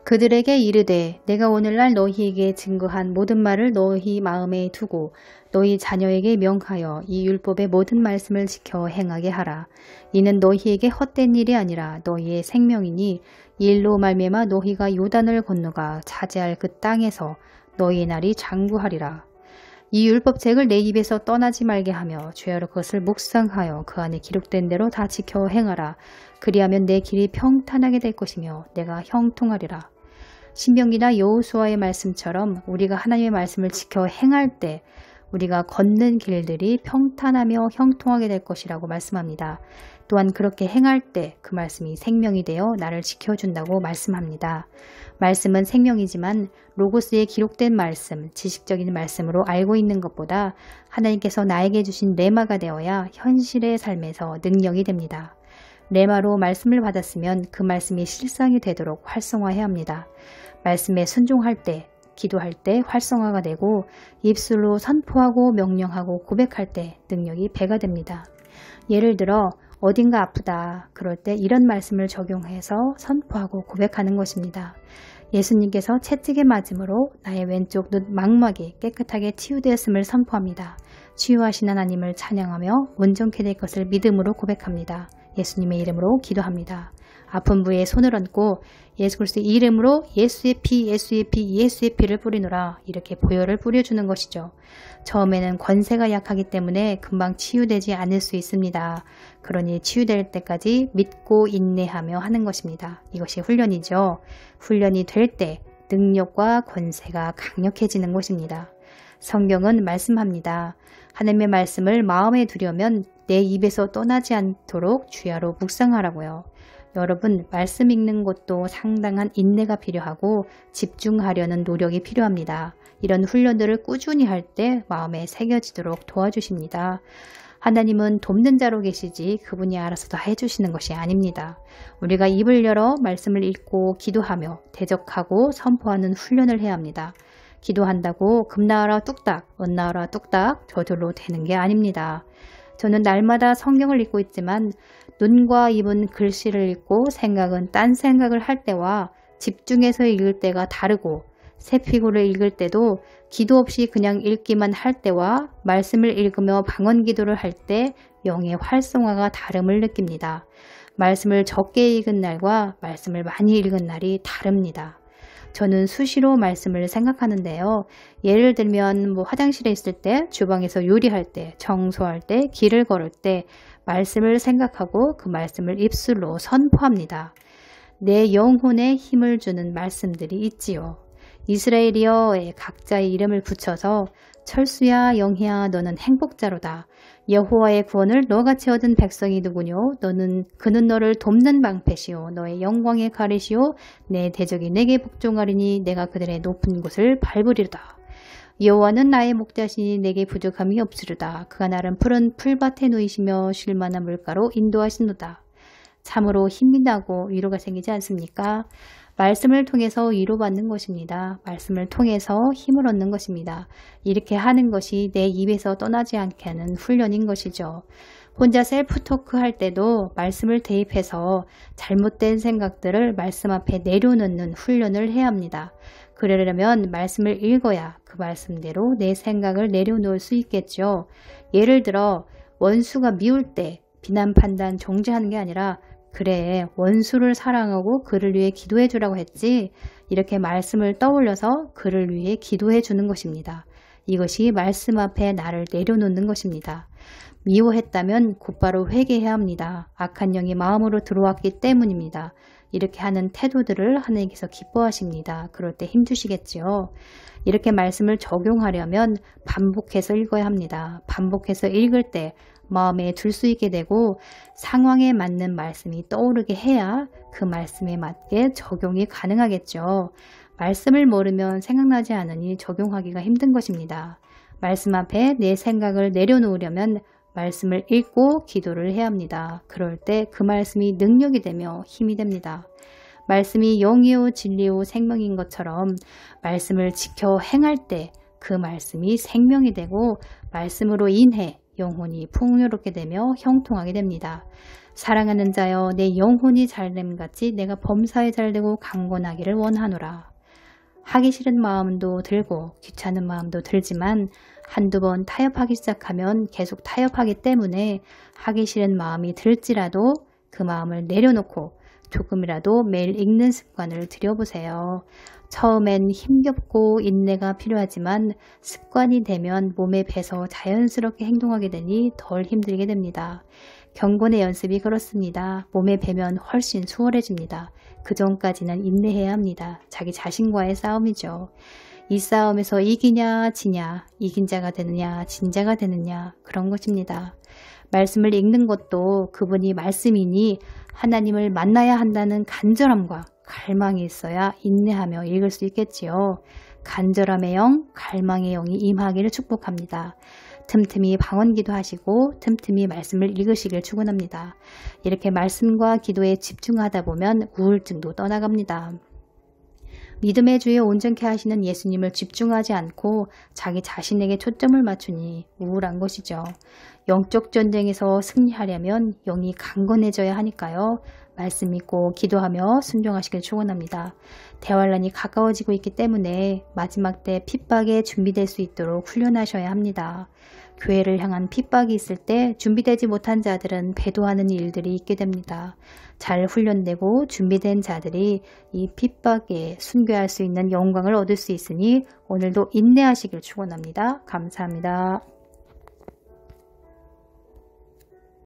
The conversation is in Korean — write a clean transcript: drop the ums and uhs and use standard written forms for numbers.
그들에게 이르되 내가 오늘날 너희에게 증거한 모든 말을 너희 마음에 두고 너희 자녀에게 명하여 이 율법의 모든 말씀을 지켜 행하게 하라. 이는 너희에게 헛된 일이 아니라 너희의 생명이니 이 일로 말미암아 너희가 요단을 건너가 차지할 그 땅에서 너희의 날이 장구하리라. 이 율법책을 내 입에서 떠나지 말게 하며 죄하러 그것을 묵상하여 그 안에 기록된 대로 다 지켜 행하라. 그리하면 내 길이 평탄하게 될 것이며 내가 형통하리라. 신명기나 여호수아의 말씀처럼 우리가 하나님의 말씀을 지켜 행할 때 우리가 걷는 길들이 평탄하며 형통하게 될 것이라고 말씀합니다. 또한 그렇게 행할 때 그 말씀이 생명이 되어 나를 지켜준다고 말씀합니다. 말씀은 생명이지만 로고스에 기록된 말씀, 지식적인 말씀으로 알고 있는 것보다 하나님께서 나에게 주신 레마가 되어야 현실의 삶에서 능력이 됩니다. 레마로 말씀을 받았으면 그 말씀이 실상이 되도록 활성화해야 합니다. 말씀에 순종할 때, 기도할 때 활성화가 되고 입술로 선포하고 명령하고 고백할 때 능력이 배가 됩니다. 예를 들어 어딘가 아프다 그럴 때 이런 말씀을 적용해서 선포하고 고백하는 것입니다. 예수님께서 채찍에 맞음으로 나의 왼쪽 눈 망막이 깨끗하게 치유되었음을 선포합니다. 치유하신 하나님을 찬양하며 온전케 될 것을 믿음으로 고백합니다. 예수님의 이름으로 기도합니다. 아픈 부위에 손을 얹고 예수 그리스도의 이름으로 예수의 피, 예수의 피, 예수의 피를 뿌리노라 이렇게 보혈을 뿌려주는 것이죠. 처음에는 권세가 약하기 때문에 금방 치유되지 않을 수 있습니다. 그러니 치유될 때까지 믿고 인내하며 하는 것입니다. 이것이 훈련이죠. 훈련이 될 때 능력과 권세가 강력해지는 것입니다. 성경은 말씀합니다. 하나님의 말씀을 마음에 두려면 내 입에서 떠나지 않도록 주야로 묵상하라고요. 여러분, 말씀 읽는 것도 상당한 인내가 필요하고 집중하려는 노력이 필요합니다. 이런 훈련들을 꾸준히 할 때 마음에 새겨지도록 도와주십니다. 하나님은 돕는 자로 계시지 그분이 알아서 다 해주시는 것이 아닙니다. 우리가 입을 열어 말씀을 읽고 기도하며 대적하고 선포하는 훈련을 해야 합니다. 기도한다고 금나와라 뚝딱, 은나와라 뚝딱 저절로 되는 게 아닙니다. 저는 날마다 성경을 읽고 있지만 눈과 입은 글씨를 읽고 생각은 딴 생각을 할 때와 집중해서 읽을 때가 다르고 세피고를 읽을 때도 기도 없이 그냥 읽기만 할 때와 말씀을 읽으며 방언 기도를 할 때 영의 활성화가 다름을 느낍니다. 말씀을 적게 읽은 날과 말씀을 많이 읽은 날이 다릅니다. 저는 수시로 말씀을 생각하는데요. 예를 들면 화장실에 있을 때, 주방에서 요리할 때, 청소할 때, 길을 걸을 때 말씀을 생각하고 그 말씀을 입술로 선포합니다. 내 영혼에 힘을 주는 말씀들이 있지요. 이스라엘이여에 각자의 이름을 붙여서 철수야 영희야 너는 행복자로다. 여호와의 구원을 너같이 얻은 백성이 누구뇨? 그는 너를 돕는 방패시오. 너의 영광의 가리시오. 내 대적이 내게 복종하리니 내가 그들의 높은 곳을 밟으리로다. 여호와는 나의 목자시니 내게 부족함이 없으리로다. 그가 나를 푸른 풀밭에 누이시며 쉴만한 물가로 인도하시노다. 참으로 힘이 나고 위로가 생기지 않습니까? 말씀을 통해서 위로받는 것입니다. 말씀을 통해서 힘을 얻는 것입니다. 이렇게 하는 것이 내 입에서 떠나지 않게 하는 훈련인 것이죠. 혼자 셀프토크 할 때도 말씀을 대입해서 잘못된 생각들을 말씀 앞에 내려놓는 훈련을 해야 합니다. 그러려면 말씀을 읽어야 그 말씀대로 내 생각을 내려놓을 수 있겠죠. 예를 들어 원수가 미울 때 비난 판단 정죄하는 게 아니라 그래 원수를 사랑하고 그를 위해 기도해 주라고 했지 이렇게 말씀을 떠올려서 그를 위해 기도해 주는 것입니다. 이것이 말씀 앞에 나를 내려놓는 것입니다. 미워했다면 곧바로 회개해야 합니다. 악한 영이 마음으로 들어왔기 때문입니다. 이렇게 하는 태도들을 하나님께서 기뻐하십니다. 그럴 때 힘주시겠지요. 이렇게 말씀을 적용하려면 반복해서 읽어야 합니다. 반복해서 읽을 때 마음에 둘 수 있게 되고 상황에 맞는 말씀이 떠오르게 해야 그 말씀에 맞게 적용이 가능하겠죠. 말씀을 모르면 생각나지 않으니 적용하기가 힘든 것입니다. 말씀 앞에 내 생각을 내려놓으려면 말씀을 읽고 기도를 해야 합니다. 그럴 때 그 말씀이 능력이 되며 힘이 됩니다. 말씀이 영이요 진리요 생명인 것처럼 말씀을 지켜 행할 때 그 말씀이 생명이 되고 말씀으로 인해 영혼이 풍요롭게 되며 형통하게 됩니다. 사랑하는 자여, 내 영혼이 잘됨같이 내가 범사에 잘되고 강건하기를 원하노라. 하기 싫은 마음도 들고 귀찮은 마음도 들지만 한두 번 타협하기 시작하면 계속 타협하기 때문에 하기 싫은 마음이 들지라도 그 마음을 내려놓고 조금이라도 매일 읽는 습관을 들여보세요. 처음엔 힘겹고 인내가 필요하지만 습관이 되면 몸에 배서 자연스럽게 행동하게 되니 덜 힘들게 됩니다. 경건의 연습이 그렇습니다. 몸에 배면 훨씬 수월해집니다. 그 전까지는 인내해야 합니다. 자기 자신과의 싸움이죠. 이 싸움에서 이기냐 지냐, 이긴 자가 되느냐 진 자가 되느냐, 그런 것입니다. 말씀을 읽는 것도 그분이 말씀이니 하나님을 만나야 한다는 간절함과 갈망이 있어야 인내하며 읽을 수 있겠지요. 간절함의 영, 갈망의 영이 임하기를 축복합니다. 틈틈이 방언기도 하시고 틈틈이 말씀을 읽으시길 축원합니다. 이렇게 말씀과 기도에 집중하다 보면 우울증도 떠나갑니다. 믿음의 주에 온전케 하시는 예수님을 집중하지 않고 자기 자신에게 초점을 맞추니 우울한 것이죠. 영적 전쟁에서 승리하려면 영이 강건해져야 하니까요. 말씀 믿고 기도하며 순종하시길 축원합니다. 대환란이 가까워지고 있기 때문에 마지막 때 핍박에 준비될 수 있도록 훈련하셔야 합니다. 교회를 향한 핍박이 있을 때 준비되지 못한 자들은 배도하는 일들이 있게 됩니다. 잘 훈련되고 준비된 자들이 이 핍박에 순교할 수 있는 영광을 얻을 수 있으니 오늘도 인내하시길 축원합니다. 감사합니다.